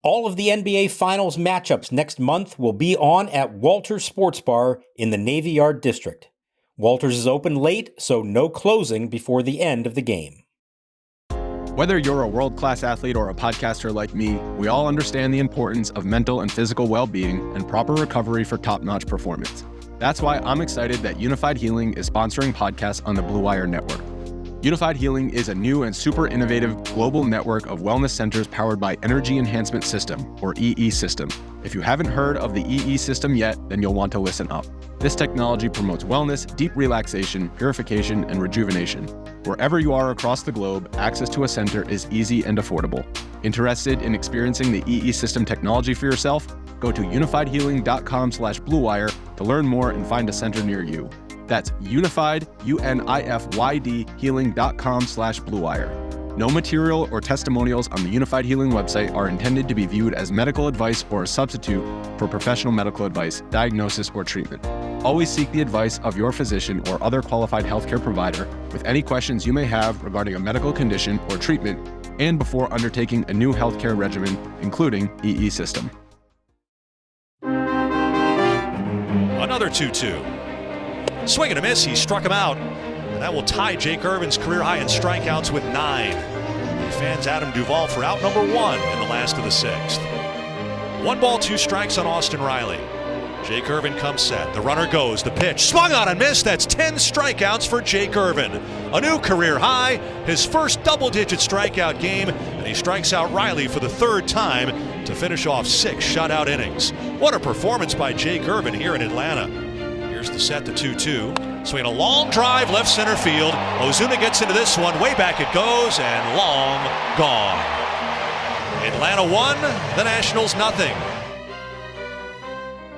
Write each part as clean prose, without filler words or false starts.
All of the NBA Finals matchups next month will be on at Walters Sports Bar in the Navy Yard District. Walters is open late, so no closing before the end of the game. Whether you're a world-class athlete or a podcaster like me, we all understand the importance of mental and physical well-being and proper recovery for top-notch performance. That's why I'm excited that Unified Healing is sponsoring podcasts on the Blue Wire Network. Unified Healing is a new and super innovative global network of wellness centers powered by Energy Enhancement System, or EE System. If you haven't heard of the EE System yet, then you'll want to listen up. This technology promotes wellness, deep relaxation, purification, and rejuvenation. Wherever you are across the globe, access to a center is easy and affordable. Interested in experiencing the EE System technology for yourself? Go to unifiedhealing.com/bluewire to learn more and find a center near you. That's unified, UNIFYD, healing.com/bluewire. No material or testimonials on the Unified Healing website are intended to be viewed as medical advice or a substitute for professional medical advice, diagnosis, or treatment. Always seek the advice of your physician or other qualified healthcare provider with any questions you may have regarding a medical condition or treatment and before undertaking a new healthcare regimen, including EE System. Another 2-2. Swing and a miss, he struck him out. And that will tie Jake Irvin's career high in strikeouts with 9. He fans Adam Duvall for out number 1 in the last of the 6th. 1 ball, 2 strikes on Austin Riley. Jake Irvin comes set. The runner goes. The pitch swung on and missed. That's 10 strikeouts for Jake Irvin. A new career high, his first double-digit strikeout game, and he strikes out Riley for the 3rd time to finish off 6 shutout innings. What a performance by Jake Irvin here in Atlanta. Here's the set, the 2-2. Swinging a long drive, left center field. Ozuna gets into this one. Way back it goes, and long gone. Atlanta 1, the Nationals nothing.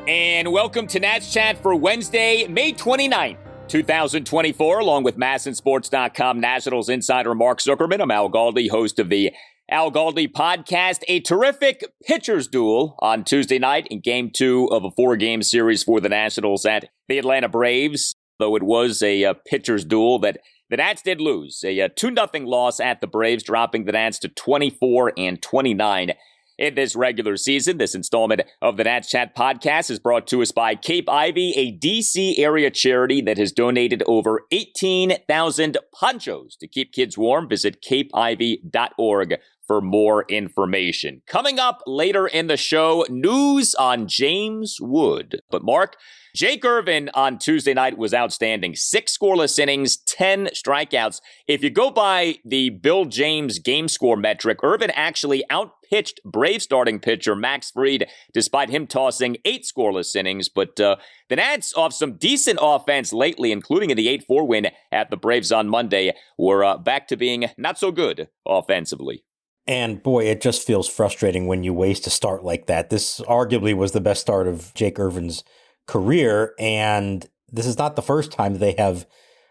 And welcome to Nats Chat for Wednesday, May 29th, 2024, along with MASNsports.com Nationals insider Mark Zuckerman. I'm Al Galdi, host of the Al Galdi podcast. A terrific pitcher's duel on Tuesday night in Game 2 of a 4-game series for the Nationals at the Atlanta Braves, though it was a pitcher's duel that the Nats did lose. A 2-0 loss at the Braves, dropping the Nats to 24-29 in this regular season. This installment of the Nats Chat podcast is brought to us by Cape Ivy, a D.C. area charity that has donated over 18,000 ponchos to keep kids warm. Visit capeivy.org for more information. Coming up later in the show, news on James Wood. But Mark, Jake Irvin on Tuesday night was outstanding. 6 scoreless innings, 10 strikeouts. If you go by the Bill James game score metric, Irvin actually outpitched Brave starting pitcher Max Fried, despite him tossing 8 scoreless innings. But the Nats, off some decent offense lately, including in the 8-4 win at the Braves on Monday, were back to being not so good offensively. And boy, it just feels frustrating when you waste a start like that. This arguably was the best start of Jake Irvin's career, and this is not the first time they have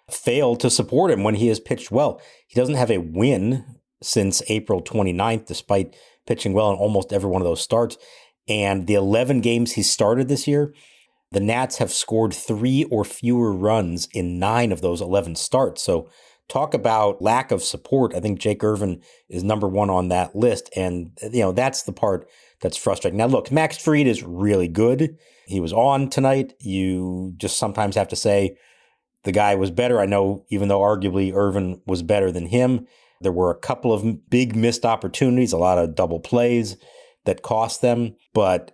failed to support him when he has pitched well. He doesn't have a win since April 29th, despite pitching well in almost every one of those starts. And the 11 games he started this year, the Nats have scored 3 or fewer runs in 9 of those 11 starts. So talk about lack of support. I think Jake Irvin is number 1 on that list. And, that's the part that's frustrating. Now, look, Max Fried is really good. He was on tonight. You just sometimes have to say the guy was better. I know, even though arguably Irvin was better than him, there were a couple of big missed opportunities, a lot of double plays that cost them. But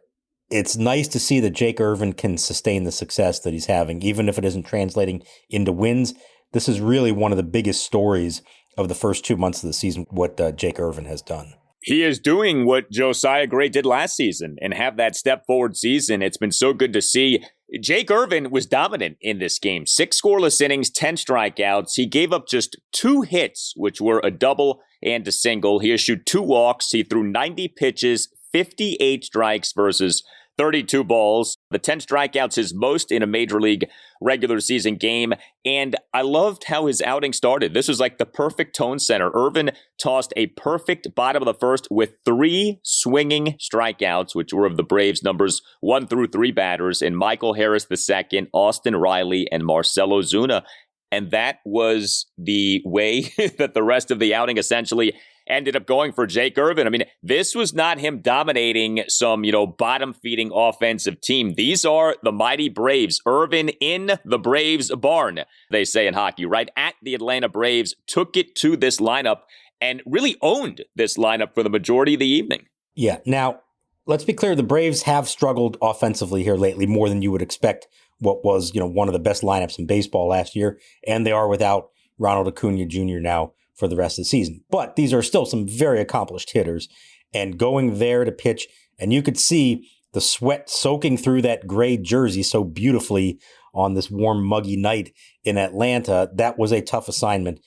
it's nice to see that Jake Irvin can sustain the success that he's having, even if it isn't translating into wins. This is really one of the biggest stories of the first 2 months of the season, what Jake Irvin has done. He is doing what Josiah Gray did last season and have that step forward season. It's been so good to see. Jake Irvin was dominant in this game. 6 scoreless innings, 10 strikeouts. He gave up just 2 hits, which were a double and a single. He issued 2 walks. He threw 90 pitches, 58 strikes versus 32 balls. The 10 strikeouts, his most in a major league regular season game. And I loved how his outing started. This was like the perfect tone setter. Irvin tossed a perfect bottom of the first with 3 swinging strikeouts, which were of the Braves' numbers 1 through 3 batters, and Michael Harris II, Austin Riley, and Marcell Ozuna. And that was the way that the rest of the outing essentially ended up going for Jake Irvin. I mean, this was not him dominating some, bottom-feeding offensive team. These are the mighty Braves. Irvin in the Braves barn, they say in hockey, right at the Atlanta Braves, took it to this lineup and really owned this lineup for the majority of the evening. Yeah. Now, let's be clear. The Braves have struggled offensively here lately more than you would expect what was, one of the best lineups in baseball last year. And they are without Ronald Acuna Jr. now for the rest of the season. But these are still some very accomplished hitters. And going there to pitch, and you could see the sweat soaking through that gray jersey so beautifully on this warm, muggy night in Atlanta. That was a tough assignment.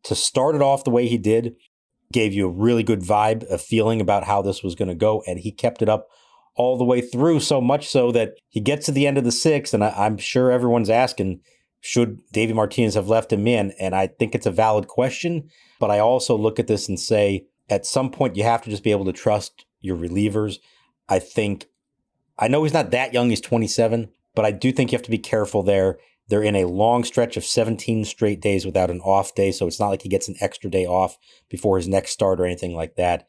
To start it off the way he did gave you a really good vibe, a feeling about how this was going to go. And he kept it up all the way through, so much so that he gets to the end of the sixth. And I'm sure everyone's asking, should Davey Martinez have left him in? And I think it's a valid question. But I also look at this and say, at some point, you have to just be able to trust your relievers. I know he's not that young. He's 27. But I do think you have to be careful there. They're in a long stretch of 17 straight days without an off day. So it's not like he gets an extra day off before his next start or anything like that.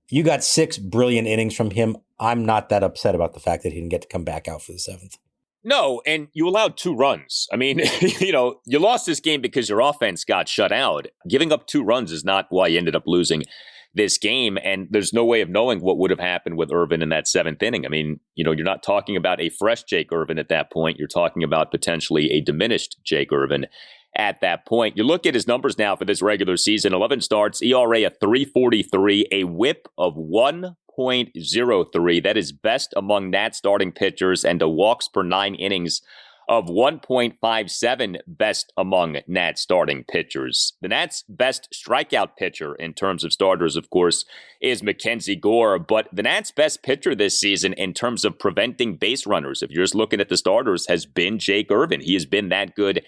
You got 6 brilliant innings from him. I'm not that upset about the fact that he didn't get to come back out for the 7th. No, and you allowed 2 runs. I mean, you lost this game because your offense got shut out. Giving up 2 runs is not why you ended up losing this game, and there's no way of knowing what would have happened with Irvin in that 7th inning. I mean, you're not talking about a fresh Jake Irvin at that point. You're talking about potentially a diminished Jake Irvin at that point. You look at his numbers now for this regular season, 11 starts, ERA of 3.43, a whip of 1.03. That is best among Nats starting pitchers, and a walks per 9 innings of 1.57, best among Nats starting pitchers. The Nats' best strikeout pitcher in terms of starters, of course, is Mackenzie Gore, but the Nats' best pitcher this season in terms of preventing base runners, if you're just looking at the starters, has been Jake Irvin. He has been that good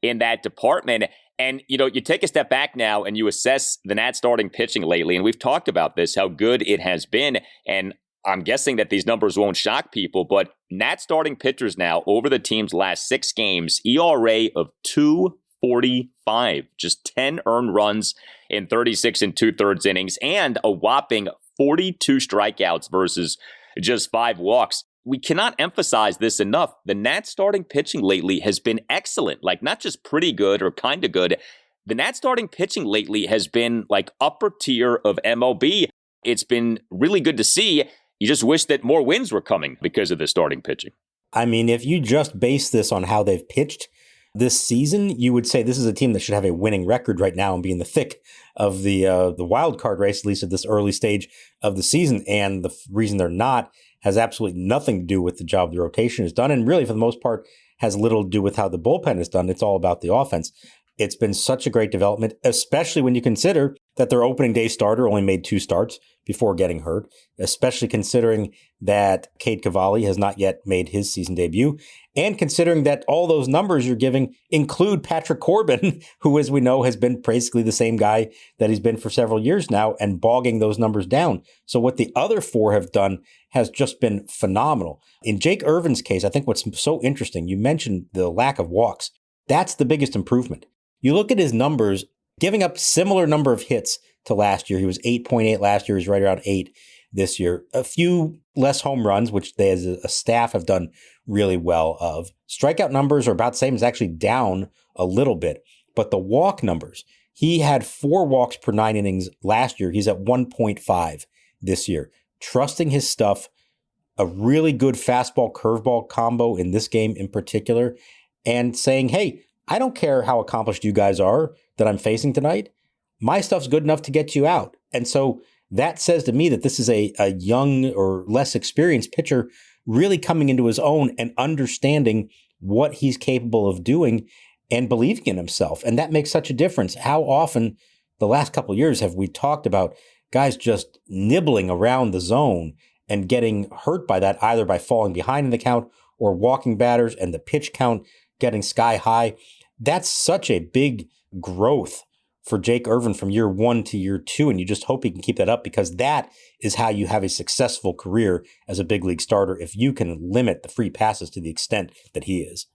in that department. And, you take a step back now and you assess the Nats starting pitching lately, and we've talked about this, how good it has been. And I'm guessing that these numbers won't shock people, but Nats starting pitchers now over the team's last 6 games, ERA of 2.45, just 10 earned runs in 36 2/3 innings, and a whopping 42 strikeouts versus just 5 walks. We cannot emphasize this enough. The Nats starting pitching lately has been excellent, like not just pretty good or kind of good. The Nats starting pitching lately has been like upper tier of MLB. It's been really good to see. You just wish that more wins were coming because of the starting pitching. I mean, if you just base this on how they've pitched this season, you would say this is a team that should have a winning record right now and be in the thick of the wild card race, at least at this early stage of the season. And the reason they're not has absolutely nothing to do with the job the rotation has done. And really, for the most part, has little to do with how the bullpen is done. It's all about the offense. It's been such a great development, especially when you consider that their opening day starter only made 2 starts before getting hurt, especially considering that Cade Cavalli has not yet made his season debut, and considering that all those numbers you're giving include Patrick Corbin, who, as we know, has been basically the same guy that he's been for several years now, and bogging those numbers down. So what the other 4 have done has just been phenomenal. In Jake Irvin's case, I think what's so interesting, you mentioned the lack of walks. That's the biggest improvement. You look at his numbers, giving up similar number of hits to last year. He was 8.8 last year. He's right around 8 this year. A few less home runs, which they as a staff have done really well of. Strikeout numbers are about the same. It's actually down a little bit. But the walk numbers, he had 4 walks per 9 innings last year. He's at 1.5 this year. Trusting his stuff, a really good fastball curveball combo in this game in particular, and saying, hey, I don't care how accomplished you guys are that I'm facing tonight. My stuff's good enough to get you out. And so that says to me that this is a young or less experienced pitcher really coming into his own and understanding what he's capable of doing and believing in himself. And that makes such a difference. How often the last couple of years have we talked about guys just nibbling around the zone and getting hurt by that, either by falling behind in the count or walking batters and the pitch count getting sky high. That's such a big growth for Jake Irvin from year 1 to year 2. And you just hope he can keep that up, because that is how you have a successful career as a big league starter, if you can limit the free passes to the extent that he is.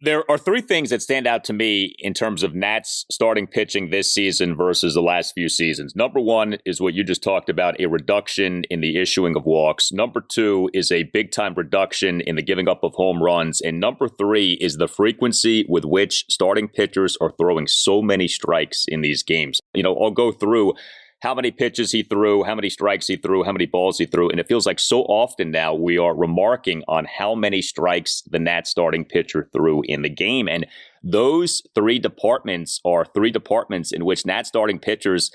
There are three things that stand out to me in terms of Nats starting pitching this season versus the last few seasons. Number one is what you just talked about, a reduction in the issuing of walks. Number two is a big-time reduction in the giving up of home runs. And number three is the frequency with which starting pitchers are throwing so many strikes in these games. I'll go through how many pitches he threw, how many strikes he threw, how many balls he threw. And it feels like so often now we are remarking on how many strikes the Nats starting pitcher threw in the game. And those three departments are three departments in which Nats starting pitchers,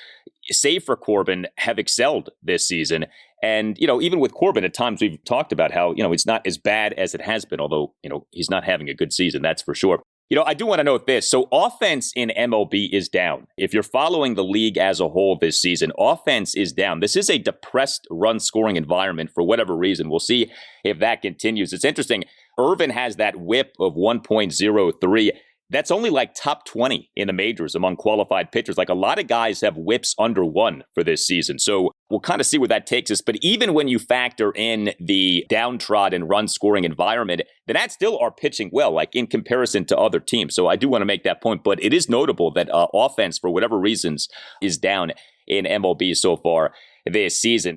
save for Corbin, have excelled this season. And, even with Corbin, at times we've talked about how, it's not as bad as it has been, although, he's not having a good season, that's for sure. I do want to note this. So offense in MLB is down. If you're following the league as a whole this season, offense is down. This is a depressed run scoring environment for whatever reason. We'll see if that continues. It's interesting. Irvin has that whip of 1.03. That's only like top 20 in the majors among qualified pitchers. Like a lot of guys have whips under 1 for this season. So we'll kind of see where that takes us. But even when you factor in the downtrodden run scoring environment, the Nats still are pitching well, like in comparison to other teams. So I do want to make that point. But it is notable that offense, for whatever reasons, is down in MLB so far this season.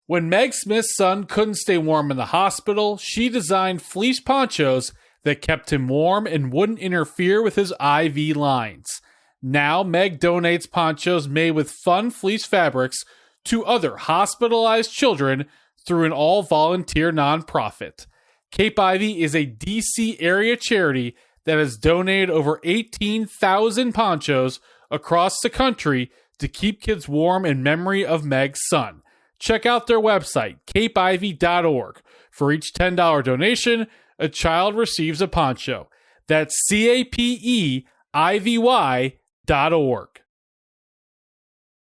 When Meg Smith's son couldn't stay warm in the hospital, she designed fleece ponchos that kept him warm and wouldn't interfere with his IV lines. Now, Meg donates ponchos made with fun fleece fabrics to other hospitalized children through an all-volunteer nonprofit. Cape Ivy is a D.C. area charity that has donated over 18,000 ponchos across the country to keep kids warm in memory of Meg's son. Check out their website, capeivy.org. For each $10 donation, a child receives a poncho. That's CAPEIVY.org.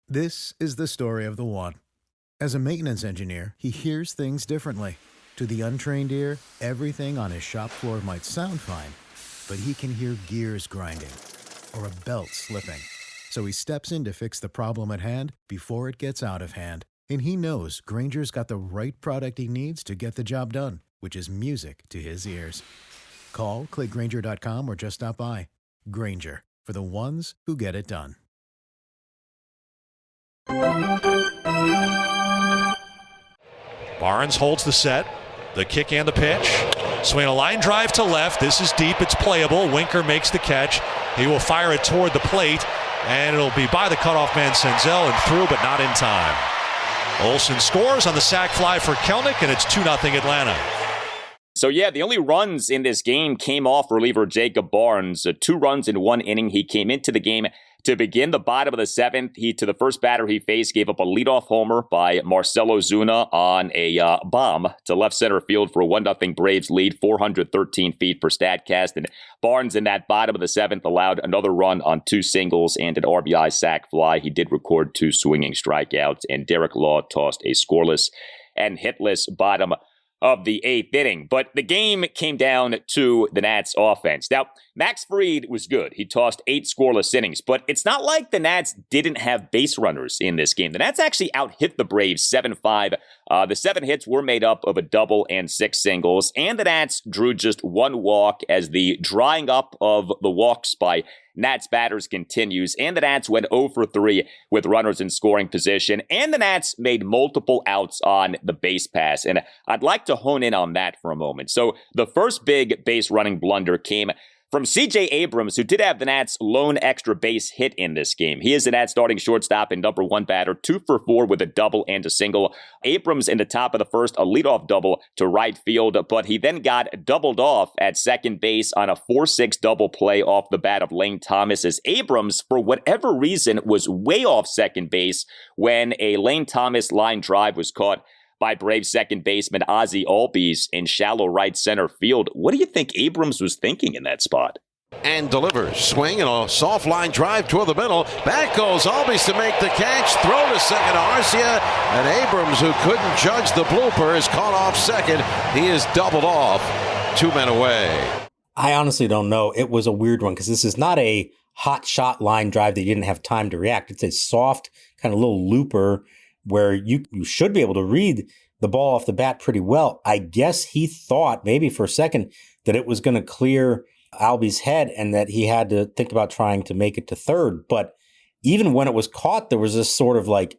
This is the story of the one. As a maintenance engineer, he hears things differently. To the untrained ear, everything on his shop floor might sound fine, but he can hear gears grinding or a belt slipping. So he steps in to fix the problem at hand before it gets out of hand. And he knows Grainger's got the right product he needs to get the job done, which is music to his ears. Call, click Grainger.com, or just stop by. Grainger, for the ones who get it done. Barnes holds the set, the kick and the pitch. Swing a line drive to left. This is deep. It's playable. Winker makes the catch. He will fire it toward the plate, and it'll be by the cutoff man Senzel and through, but not in time. Olsen scores on the sac fly for Kelnick, and it's 2-0 Atlanta. So, the only runs in this game came off reliever Jacob Barnes. 2 runs in 1 inning. He came into the game to begin the bottom of the 7th. To the first batter he faced, gave up a leadoff homer by Marcelo Zuna on a bomb to left center field for a 1-0 Braves lead, 413 feet per Statcast. And Barnes in that bottom of the 7th allowed another run on 2 singles and an RBI sac fly. He did record 2 swinging strikeouts, and Derek Law tossed a scoreless and hitless bottom of the 8th inning. But the game came down to the Nats offense. Now, Max Fried was good. He tossed 8 scoreless innings, but it's not like the Nats didn't have base runners in this game. The Nats actually out-hit the Braves 7-5. The 7 hits were made up of a double and 6 singles, and the Nats drew just 1 walk as the drying up of the walks by Nats batters continues, and the Nats went 0 for 3 with runners in scoring position, and the Nats made multiple outs on the base pass, and I'd like to hone in on that for a moment. So the first big base running blunder came from CJ Abrams, who did have the Nats' lone extra base hit in this game. He is the Nats' starting shortstop and number 1 batter, 2 for 4 with a double and a single. Abrams in the top of the first, a leadoff double to right field, but he then got doubled off at second base on a 4-6 double play off the bat of Lane Thomas, as Abrams, for whatever reason, was way off second base when a Lane Thomas line drive was caught by Braves second baseman Ozzie Albies in shallow right center field. What do you think Abrams was thinking in that spot? And delivers. Swing and a soft line drive toward the middle. Back goes Albies to make the catch. Throw to second to Arcia. And Abrams, who couldn't judge the blooper, is caught off second. He is doubled off. 2 men away. I honestly don't know. It was a weird one because this is not a hot shot line drive that you didn't have time to react. It's a soft kind of little looper where you should be able to read the ball off the bat pretty well. I guess he thought maybe for a second that it was going to clear Albie's head and that he had to think about trying to make it to third. But even when it was caught, there was this sort of like,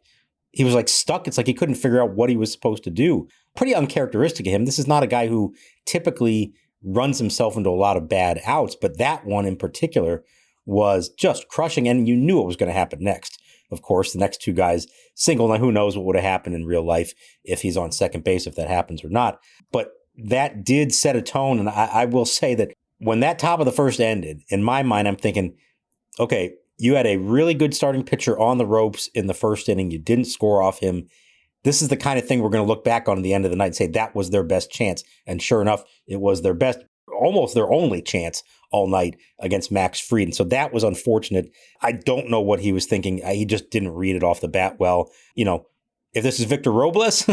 he was like stuck. It's like he couldn't figure out what he was supposed to do. Pretty uncharacteristic of him. This is not a guy who typically runs himself into a lot of bad outs, but that one in particular was just crushing, and you knew what was going to happen next. Of course, the next two guys single. Now, who knows what would have happened in real life if he's on second base, if that happens or not. But that did set a tone, and I will say that when that top of the first ended, in my mind, I'm thinking, okay, you had a really good starting pitcher on the ropes in the first inning. You didn't score off him. This is the kind of thing we're going to look back on at the end of the night and say that was their best chance. And sure enough, it was their best, almost their only chance all night against Max Fried. And so that was unfortunate. I don't know what he was thinking. He just didn't read it off the bat well. You know, if this is Victor Robles,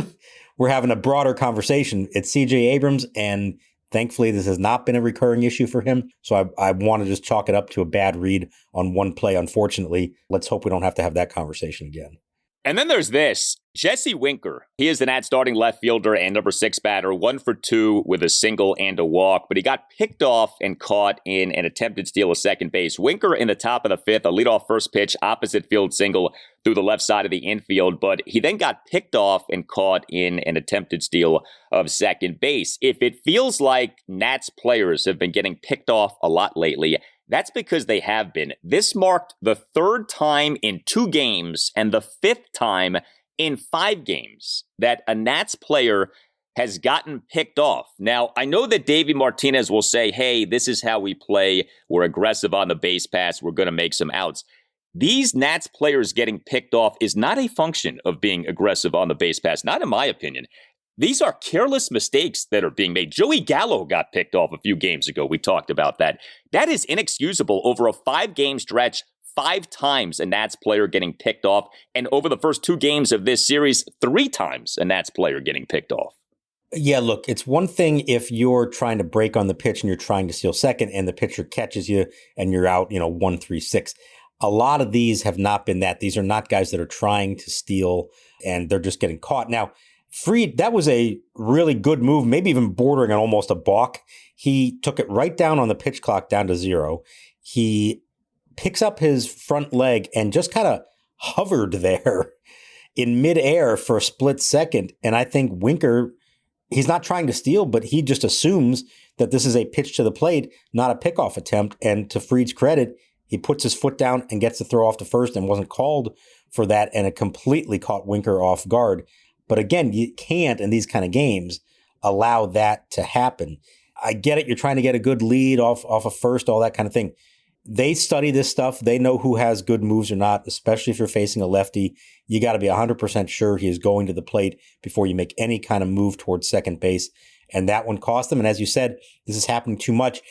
we're having a broader conversation. It's CJ Abrams, and thankfully this has not been a recurring issue for him. So I want to just chalk it up to a bad read on one play, unfortunately. Let's hope we don't have to have that conversation again. And then there's this. Jesse Winker. He is the Nats starting left fielder and number 6 batter, 1 for 2 with a single and a walk, but he got picked off and caught in an attempted steal of second base. Winker in the top of the 5th, a leadoff first pitch, opposite field single through the left side of the infield, but he then got picked off and caught in an attempted steal of second base. If it feels like Nats players have been getting picked off a lot lately, that's because they have been. This marked the 3rd time in 2 games and the 5th time in 5 games that a Nats player has gotten picked off. Now, I know that Davey Martinez will say, hey, this is how we play. We're aggressive on the base pass. We're going to make some outs. These Nats players getting picked off is not a function of being aggressive on the base pass, not in my opinion. These are careless mistakes that are being made. Joey Gallo got picked off a few games ago. We talked about that. That is inexcusable. Over a 5-game stretch, 5 times a Nats player getting picked off. And over the first 2 games of this series, 3 times a Nats player getting picked off. Yeah, look, it's one thing if you're trying to break on the pitch and you're trying to steal second and the pitcher catches you and you're out, 1-3-6. A lot of these have not been that. These are not guys that are trying to steal and they're just getting caught. Now, Fried, that was a really good move, maybe even bordering on almost a balk. He took it right down on the pitch clock, down to 0. He picks up his front leg and just kind of hovered there in midair for a split second. And I think Winker, he's not trying to steal, but he just assumes that this is a pitch to the plate, not a pickoff attempt. And to Fried's credit, he puts his foot down and gets the throw off to first and wasn't called for that. And it completely caught Winker off guard. But again, you can't, in these kind of games, allow that to happen. I get it. You're trying to get a good lead off of first, all that kind of thing. They study this stuff. They know who has good moves or not, especially if you're facing a lefty. You got to be 100% sure he is going to the plate before you make any kind of move towards second base. And that one cost them. And as you said, this is happening too much.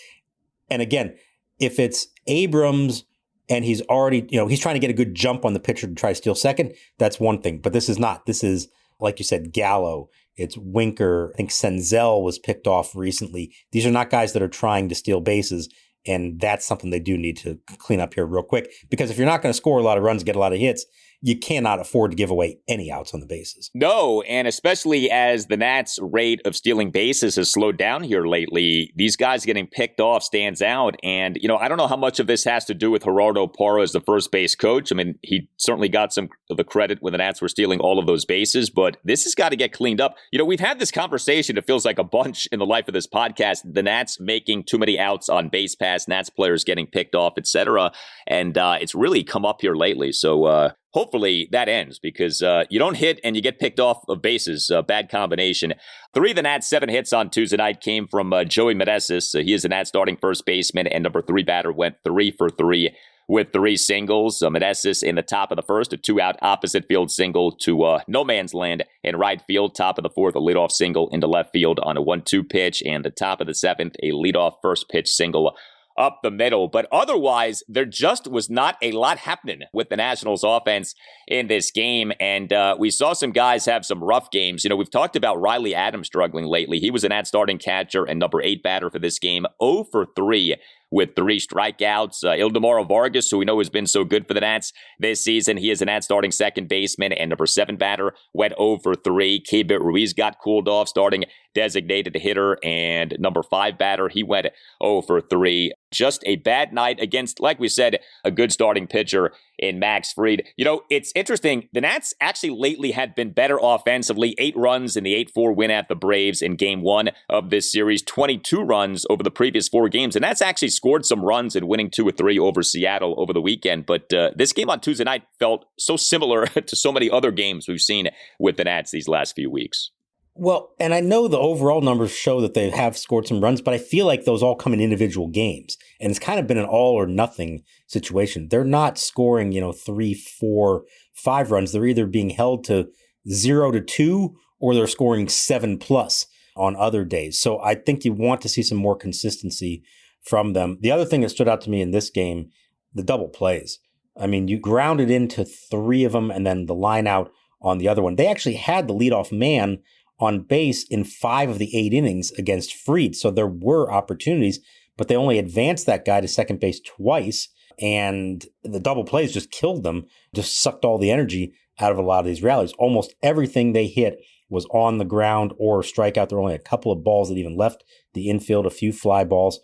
And again, if it's Abrams and he's already, he's trying to get a good jump on the pitcher to try to steal second, that's one thing. But this is not. This is, like you said, Gallo. It's Winker. I think Senzel was picked off recently. These are not guys that are trying to steal bases. And that's something they do need to clean up here real quick. Because if you're not going to score a lot of runs, get a lot of hits, you cannot afford to give away any outs on the bases. No, and especially as the Nats' rate of stealing bases has slowed down here lately, these guys getting picked off stands out. And, I don't know how much of this has to do with Gerardo Parra as the first base coach. I mean, he certainly got some of the credit when the Nats were stealing all of those bases, but this has got to get cleaned up. We've had this conversation, it feels like a bunch in the life of this podcast, the Nats making too many outs on base pass, Nats players getting picked off, etc. And it's really come up here lately. So, hopefully that ends because you don't hit and you get picked off of bases. Bad combination. 3 of the Nats' 7 hits on Tuesday night came from Joey Meneses. He is the Nats starting first baseman, and number 3 batter went 3 for 3 with 3 singles. Meneses in the top of the first, a 2-out opposite field single to no man's land in right field. Top of the 4th, a leadoff single into left field on a 1-2 pitch, and the top of the 7th, a leadoff first pitch single up the middle. But otherwise, there just was not a lot happening with the Nationals offense in this game. And we saw some guys have some rough games. We've talked about Riley Adams struggling lately. He was an Nats starting catcher and number 8 batter for this game, 0 for 3 with 3 strikeouts. Ildemaro Vargas, who we know has been so good for the Nats this season, he is a Nats starting second baseman and number 7 batter, went 0 for 3. Keibert Ruiz got cooled off, starting designated hitter, and number 5 batter, he went 0 for 3. Just a bad night against, like we said, a good starting pitcher in Max Fried. You know, it's interesting. The Nats actually lately had been better offensively. 8 runs in the 8-4 win at the Braves in Game 1 of this series. 22 runs over the previous 4 games. And that's actually scored some runs in winning 2 or 3 over Seattle over the weekend. But this game on Tuesday night felt so similar to so many other games we've seen with the Nats these last few weeks. Well, and I know the overall numbers show that they have scored some runs, but I feel like those all come in individual games. And it's kind of been an all or nothing situation. They're not scoring, 3, 4, 5 runs. They're either being held to 0 to 2 or they're scoring 7+ on other days. So I think you want to see some more consistency from them. The other thing that stood out to me in this game, the double plays. I mean, you grounded into 3 of them and then the line out on the other one. They actually had the leadoff man on base in 5 of the 8 innings against Fried. So there were opportunities, but they only advanced that guy to second base twice. And the double plays just killed them, just sucked all the energy out of a lot of these rallies. Almost everything they hit was on the ground or strikeout. There were only a couple of balls that even left the infield, a few fly balls.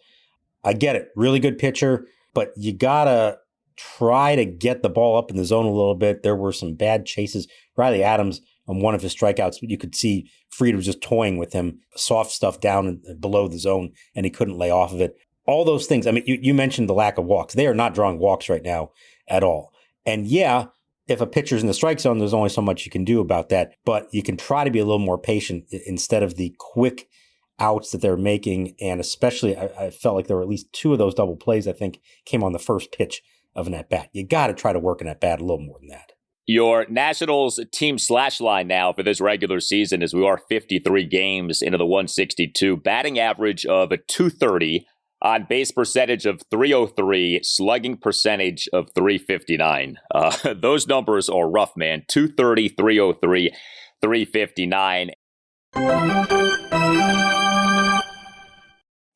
I get it. Really good pitcher, but you got to try to get the ball up in the zone a little bit. There were some bad chases. Riley Adams, on one of his strikeouts, you could see Fried was just toying with him, soft stuff down below the zone, and he couldn't lay off of it. All those things. I mean, you mentioned the lack of walks. They are not drawing walks right now at all. And yeah, if a pitcher's in the strike zone, there's only so much you can do about that. But you can try to be a little more patient instead of the quick outs that they're making. And especially, I felt like there were at least 2 of those double plays, I think, came on the first pitch of an at-bat. You got to try to work an at-bat a little more than that. Your Nationals team slash line now for this regular season is we are 53 games into the 162, batting average of a 230, on base percentage of 303, slugging percentage of 359. Those numbers are rough, man. 230, 303, 359.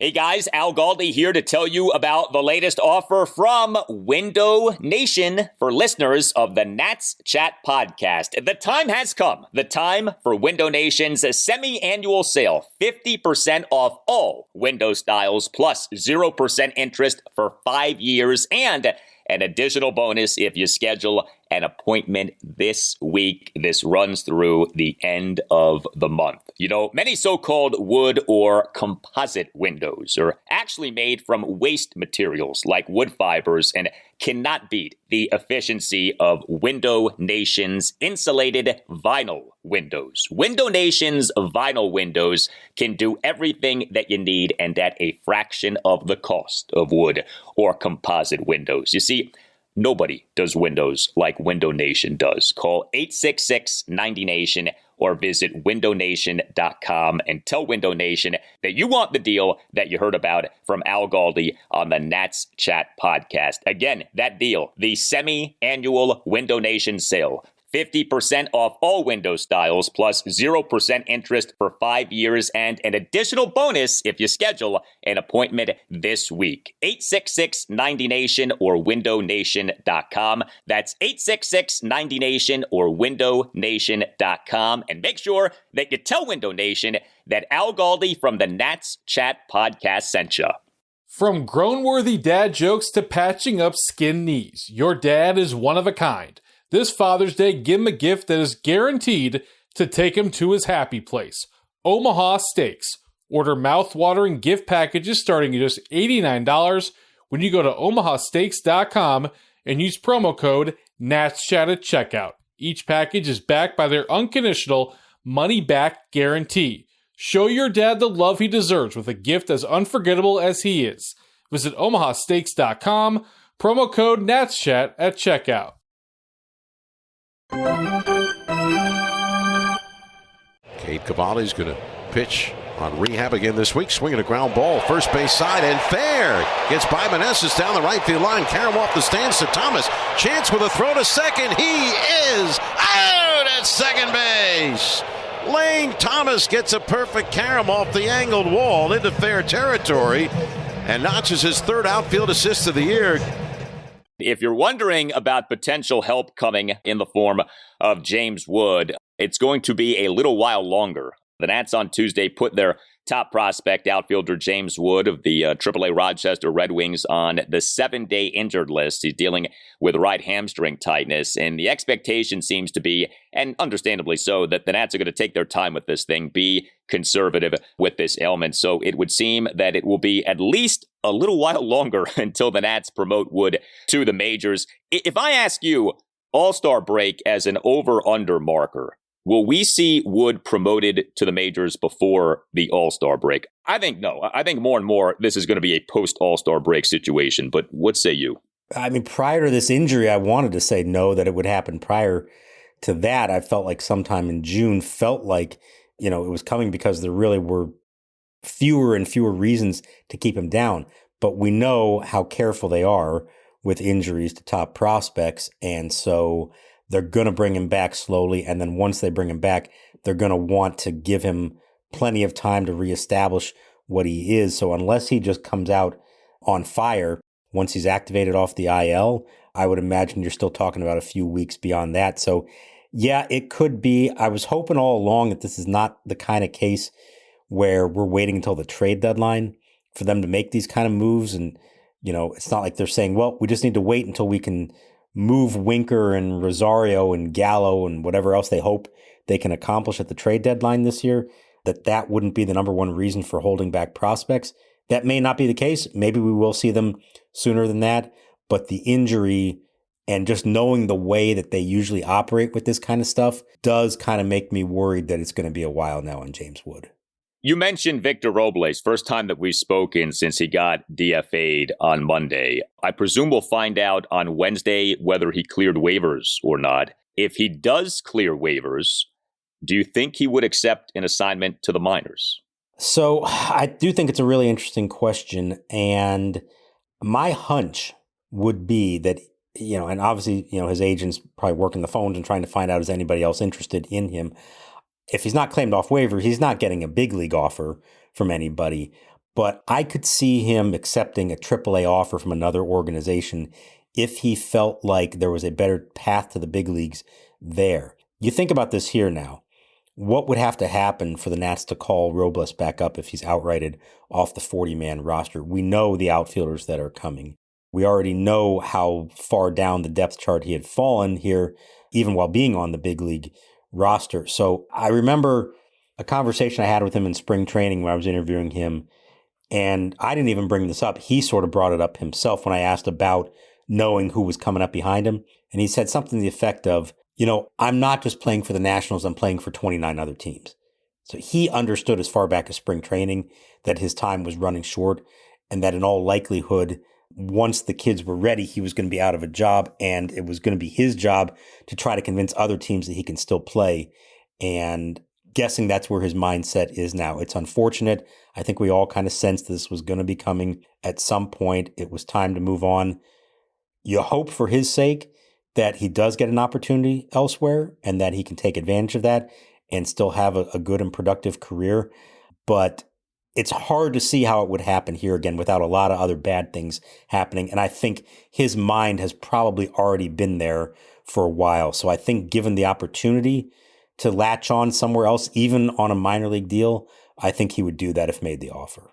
Hey guys, Al Galdi here to tell you about the latest offer from Window Nation for listeners of the Nats Chat podcast. The time has come. The time for Window Nation's semi-annual sale. 50% off all window styles plus 0% interest for 5 years and an additional bonus if you schedule an appointment this week. This runs through the end of the month. You know, many so-called wood or composite windows are actually made from waste materials like wood fibers and cannot beat the efficiency of Window Nation's insulated vinyl windows. Window Nation's vinyl windows can do everything that you need and at a fraction of the cost of wood or composite windows. You see, nobody does windows like Window Nation does. Call 866-90NATION or visit windownation.com and tell Window Nation that you want the deal that you heard about from Al Galdi on the Nats Chat podcast. Again, that deal, the semi-annual Window Nation sale. 50% off all window styles plus 0% interest for 5 years and an additional bonus if you schedule an appointment this week. 866-90NATION or windownation.com. That's 866-90NATION or windownation.com. And make sure that you tell Window Nation that Al Galdi from the Nats Chat podcast sent you. From grown-worthy dad jokes to patching up skinned knees, your dad is one of a kind. This Father's Day, give him a gift that is guaranteed to take him to his happy place. Omaha Steaks. Order mouth-watering gift packages starting at just $89 when you go to omahasteaks.com and use promo code NATSCHAT at checkout. Each package is backed by their unconditional money-back guarantee. Show your dad the love he deserves with a gift as unforgettable as he is. Visit omahasteaks.com, promo code NATSCHAT at checkout. Cade Cavalli's going to pitch on rehab again this week, swinging a ground ball, first base side, and fair. Gets by Meneses down the right field line. Karam off the stands to Thomas. Chance with a throw to second. He is out at second base. Lane Thomas gets a perfect Karam off the angled wall into fair territory. and notches his third outfield assist of the year. If you're wondering about potential help coming in the form of James Wood, it's going to be a little while longer. The Nats on Tuesday put their top prospect outfielder James Wood of the AAA Rochester Red Wings on the 7-day injured list. He's dealing with right hamstring tightness, and the expectation seems to be, and understandably so, that the Nats are going to take their time with this thing, be conservative with this ailment. So it would seem that it will be at least a little while longer until the Nats promote Wood to the majors. If I ask you, All-Star break as an over-under marker, will we see Wood promoted to the majors before the All-Star break? I think no. I think more and more this is going to be a post-All-Star break situation. But what say you? I mean, prior to this injury, I wanted to say no, that it would happen prior to that. I felt like sometime in June, felt like, it was coming because there really were fewer and fewer reasons to keep him down. But we know how careful they are with injuries to top prospects. And so they're going to bring him back slowly. And then once they bring him back, they're going to want to give him plenty of time to reestablish what he is. So unless he just comes out on fire, once he's activated off the IL, I would imagine you're still talking about a few weeks beyond that. So yeah, it could be. I was hoping all along that this is not the kind of case where we're waiting until the trade deadline for them to make these kind of moves. And, it's not like they're saying, well, we just need to wait until we can move Winker and Rosario and Gallo and whatever else they hope they can accomplish at the trade deadline this year, that wouldn't be the number one reason for holding back prospects. That may not be the case. Maybe we will see them sooner than that. But the injury and just knowing the way that they usually operate with this kind of stuff does kind of make me worried that it's going to be a while now on James Wood. You mentioned Victor Robles, first time that we've spoken since he got DFA'd on Monday. I presume we'll find out on Wednesday whether he cleared waivers or not. If he does clear waivers, do you think he would accept an assignment to the minors? So I do think it's a really interesting question. And my hunch would be that, and obviously, his agent's probably working the phones and trying to find out is anybody else interested in him. If he's not claimed off waivers, he's not getting a big league offer from anybody. But I could see him accepting a AAA offer from another organization if he felt like there was a better path to the big leagues there. You think about this here now. What would have to happen for the Nats to call Robles back up if he's outrighted off the 40-man roster? We know the outfielders that are coming. We already know how far down the depth chart he had fallen here, even while being on the big league roster. So I remember a conversation I had with him in spring training when I was interviewing him, and I didn't even bring this up. He sort of brought it up himself when I asked about knowing who was coming up behind him. And he said something to the effect of, I'm not just playing for the Nationals, I'm playing for 29 other teams. So he understood as far back as spring training that his time was running short and that in all likelihood, once the kids were ready, he was going to be out of a job, and it was going to be his job to try to convince other teams that he can still play. And guessing that's where his mindset is now. It's unfortunate. I think we all kind of sensed this was going to be coming at some point. It was time to move on. You hope for his sake that he does get an opportunity elsewhere and that he can take advantage of that and still have a good and productive career. But it's hard to see how it would happen here again without a lot of other bad things happening. And I think his mind has probably already been there for a while. So I think given the opportunity to latch on somewhere else, even on a minor league deal, I think he would do that if made the offer.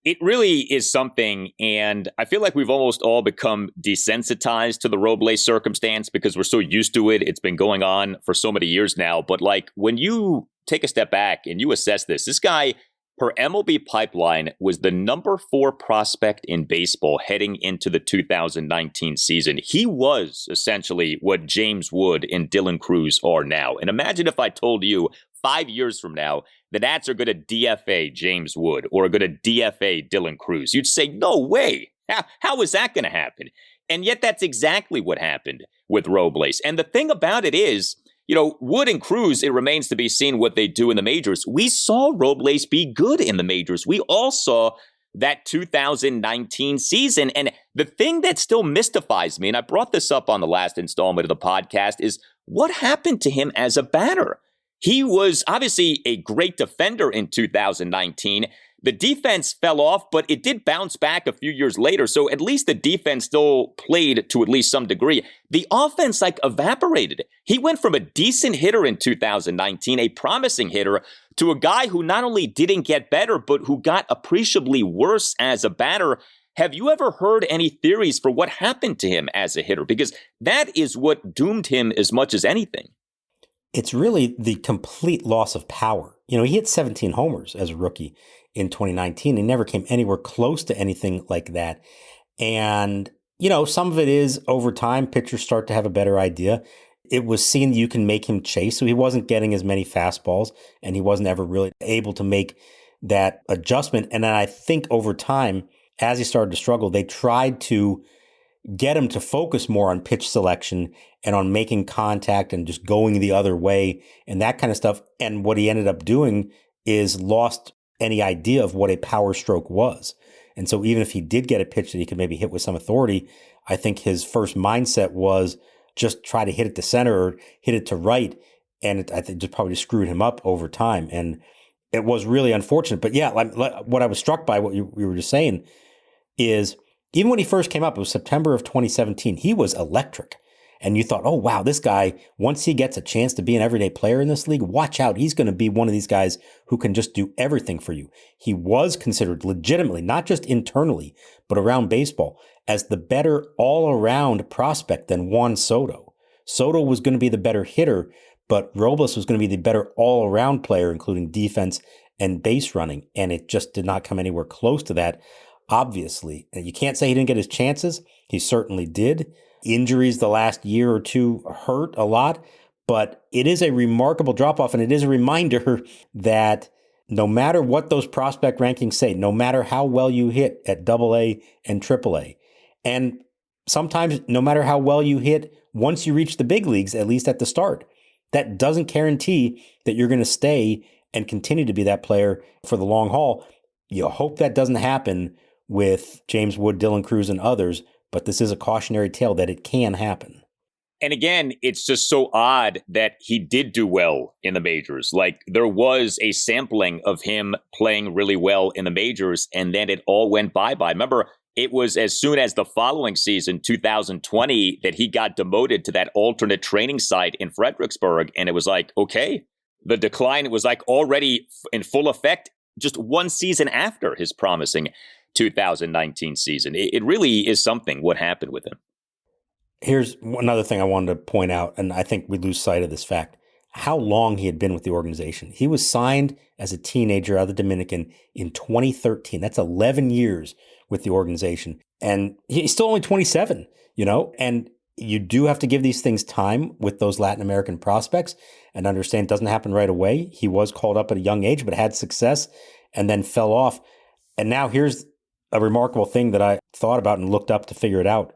It really is something, and I feel like we've almost all become desensitized to the Robles circumstance because we're so used to it. It's been going on for so many years now. But like when you take a step back and you assess this guy, per MLB Pipeline, was the number 4 prospect in baseball heading into the 2019 season. He was essentially what James Wood and Dylan Cruz are now. And imagine if I told you 5 years from now, the Nats are going to DFA James Wood or are going to DFA Dylan Cruz. You'd say, no way. How is that going to happen? And yet that's exactly what happened with Robles. And the thing about it is, Wood and Cruz, it remains to be seen what they do in the majors. We saw Robles be good in the majors. We all saw that 2019 season. And the thing that still mystifies me, and I brought this up on the last installment of the podcast, is what happened to him as a batter? He was obviously a great defender in 2019, The defense fell off, but it did bounce back a few years later. So at least the defense still played to at least some degree. The offense evaporated. He went from a decent hitter in 2019, a promising hitter, to a guy who not only didn't get better, but who got appreciably worse as a batter. Have you ever heard any theories for what happened to him as a hitter? Because that is what doomed him as much as anything. It's really the complete loss of power. He hit 17 homers as a rookie in 2019. He never came anywhere close to anything like that. And, some of it is over time, pitchers start to have a better idea. It was seen that you can make him chase, so he wasn't getting as many fastballs, and he wasn't ever really able to make that adjustment. And then I think over time, as he started to struggle, they tried to get him to focus more on pitch selection and on making contact and just going the other way and that kind of stuff. And what he ended up doing is lost any idea of what a power stroke was. And so even if he did get a pitch that he could maybe hit with some authority, I think his first mindset was just try to hit it to center or hit it to right. And I think just probably screwed him up over time. And it was really unfortunate. But yeah, what I was struck by, what we were just saying, is even when he first came up, it was September of 2017, he was electric. And you thought, oh, wow, this guy, once he gets a chance to be an everyday player in this league, watch out. He's going to be one of these guys who can just do everything for you. He was considered legitimately, not just internally, but around baseball, as the better all-around prospect than Juan Soto. Soto was going to be the better hitter, but Robles was going to be the better all-around player, including defense and base running. And it just did not come anywhere close to that, obviously. And you can't say he didn't get his chances. He certainly did. Injuries the last year or two hurt a lot, but it is a remarkable drop-off, and it is a reminder that no matter what those prospect rankings say, no matter how well you hit at AA and AAA, and sometimes no matter how well you hit once you reach the big leagues, at least at the start, that doesn't guarantee that you're going to stay and continue to be that player for the long haul. You hope that doesn't happen with James Wood, Dylan Cruz, and others, but this is a cautionary tale that it can happen. And again, it's just so odd that he did do well in the majors. There was a sampling of him playing really well in the majors, and then it all went bye-bye. Remember, it was as soon as the following season, 2020, that he got demoted to that alternate training site in Fredericksburg. And it was okay, the decline was already in full effect just one season after his promising 2019 season. It really is something what happened with him. Here's another thing I wanted to point out, and I think we lose sight of this fact, how long he had been with the organization. He was signed as a teenager out of the Dominican in 2013. That's 11 years with the organization. And he's still only 27, and you do have to give these things time with those Latin American prospects and understand it doesn't happen right away. He was called up at a young age, but had success and then fell off. And now here's a remarkable thing that I thought about and looked up to figure it out.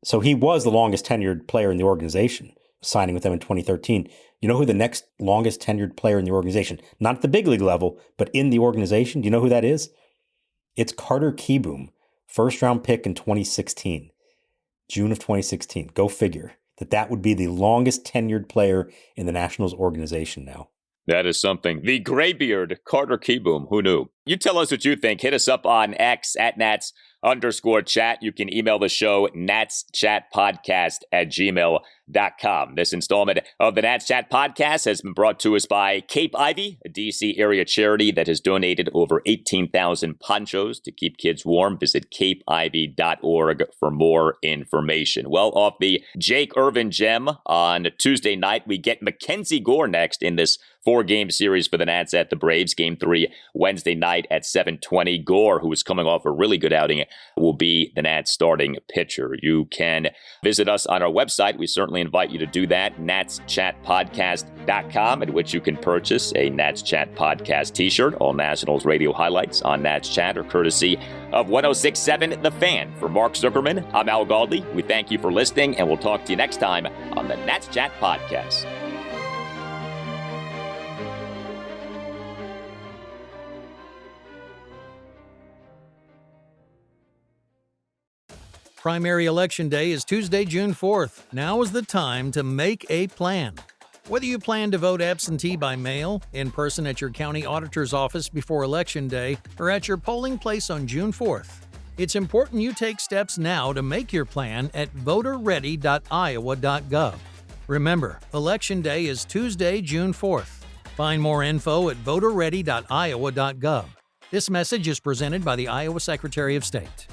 So he was the longest tenured player in the organization, signing with them in 2013. You know who the next longest tenured player in the organization, not at the big league level, but in the organization, do you know who that is? It's Carter Kieboom, first round pick in 2016, June of 2016. Go figure that would be the longest tenured player in the Nationals organization now. That is something. The graybeard, Carter Kieboom. Who knew? You tell us what you think. Hit us up on X at @Nats_chat. You can email the show, natschatpodcast@gmail.com. This installment of the Nats Chat Podcast has been brought to us by Cape Ivy, a D.C. area charity that has donated over 18,000 ponchos to keep kids warm. Visit capeivy.org for more information. Well, off the Jake Irvin gem on Tuesday night, we get Mackenzie Gore next in this 4-game series for the Nats at the Braves. Game 3 Wednesday night at 7:20. Gore, who is coming off a really good outing, will be the Nats starting pitcher. You can visit us on our website. We certainly invite you to do that, natschatpodcast.com, at which you can purchase a Nats Chat Podcast t-shirt. All Nationals radio highlights on Nats Chat are courtesy of 106.7 The Fan. For Mark Zuckerman, I'm Al Galdi. We thank you for listening, and we'll talk to you next time on the Nats Chat Podcast. Primary Election Day is Tuesday, June 4th. Now is the time to make a plan. Whether you plan to vote absentee by mail, in person at your county auditor's office before Election Day, or at your polling place on June 4th, it's important you take steps now to make your plan at voterready.iowa.gov. Remember, Election Day is Tuesday, June 4th. Find more info at voterready.iowa.gov. This message is presented by the Iowa Secretary of State.